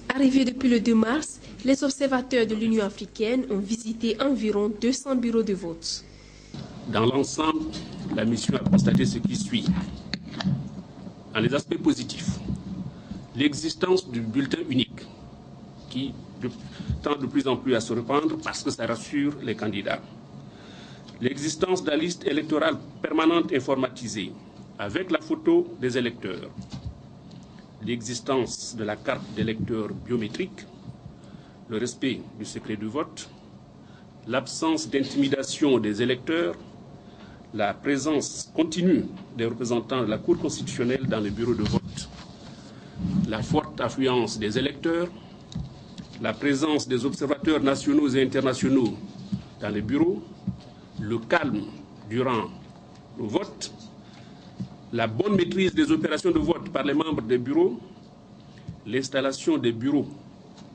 Arrivés depuis le 2 mars, les observateurs de l'Union africaine ont visité environ 200 bureaux de vote. Dans l'ensemble, la mission a constaté ce qui suit. Dans les aspects positifs, l'existence du bulletin unique qui tend de plus en plus à se répandre parce que ça rassure les candidats. L'existence de la liste électorale permanente informatisée avec la photo des électeurs. L'existence de la carte d'électeur biométrique, le respect du secret du vote, l'absence d'intimidation des électeurs, la présence continue des représentants de la Cour constitutionnelle dans les bureaux de vote, la forte affluence des électeurs, la présence des observateurs nationaux et internationaux dans les bureaux, le calme durant le vote, la bonne maîtrise des opérations de vote par les membres des bureaux, l'installation des bureaux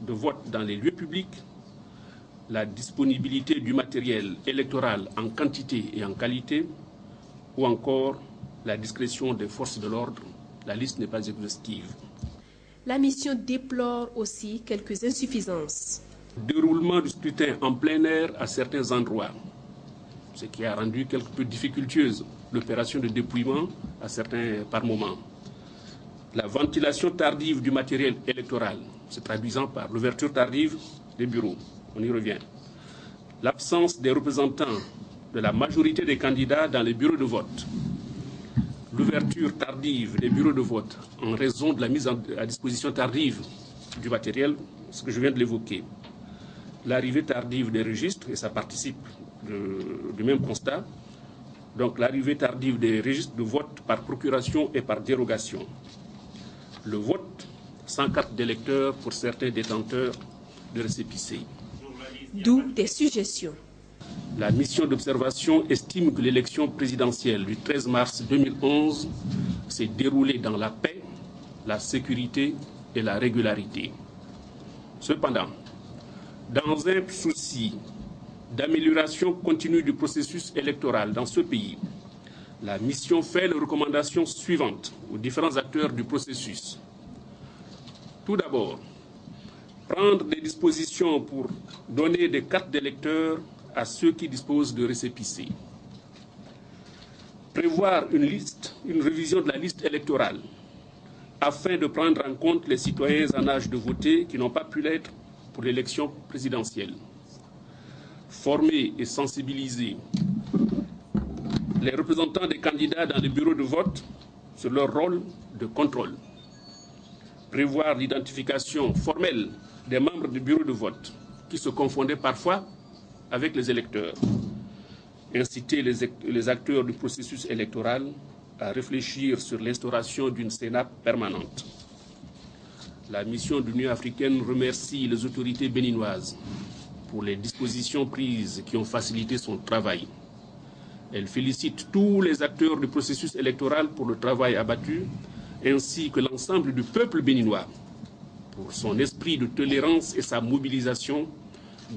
de vote dans les lieux publics, la disponibilité du matériel électoral en quantité et en qualité, ou encore la discrétion des forces de l'ordre. La liste n'est pas exhaustive. La mission déplore aussi quelques insuffisances. Déroulement du scrutin en plein air à certains endroits, ce qui a rendu quelque peu difficultueuse l'opération de dépouillement à certains par moment. La ventilation tardive du matériel électoral, se traduisant par l'ouverture tardive des bureaux. On y revient. L'absence des représentants de la majorité des candidats dans les bureaux de vote. L'ouverture tardive des bureaux de vote en raison de la mise à disposition tardive du matériel, ce que je viens de l'évoquer. L'arrivée tardive des registres, et ça participe du même constat, donc l'arrivée tardive des registres de vote par procuration et par dérogation. Le vote sans carte d'électeur pour certains détenteurs de récépissés. D'où des suggestions. La mission d'observation estime que l'élection présidentielle du 13 mars 2011 s'est déroulée dans la paix, la sécurité et la régularité. Cependant, dans un souci d'amélioration continue du processus électoral dans ce pays, la mission fait les recommandations suivantes aux différents acteurs du processus. Tout d'abord, prendre des dispositions pour donner des cartes d'électeurs à ceux qui disposent de récépissés. Prévoir une révision de la liste électorale afin de prendre en compte les citoyens en âge de voter qui n'ont pas pu l'être pour l'élection présidentielle. Former et sensibiliser les représentants des candidats dans les bureaux de vote sur leur rôle de contrôle. Prévoir l'identification formelle des membres du bureau de vote qui se confondaient parfois avec les électeurs. Inciter les acteurs du processus électoral à réfléchir sur l'instauration d'une Sénat permanente. La mission de l'Union africaine remercie les autorités béninoises pour les dispositions prises qui ont facilité son travail. Elle félicite tous les acteurs du processus électoral pour le travail abattu, ainsi que l'ensemble du peuple béninois pour son esprit de tolérance et sa mobilisation,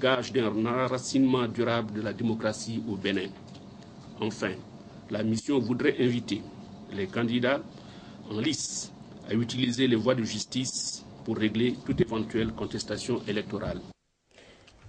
gage d'un enracinement durable de la démocratie au Bénin. Enfin, la mission voudrait inviter les candidats en lice à utiliser les voies de justice pour régler toute éventuelle contestation électorale.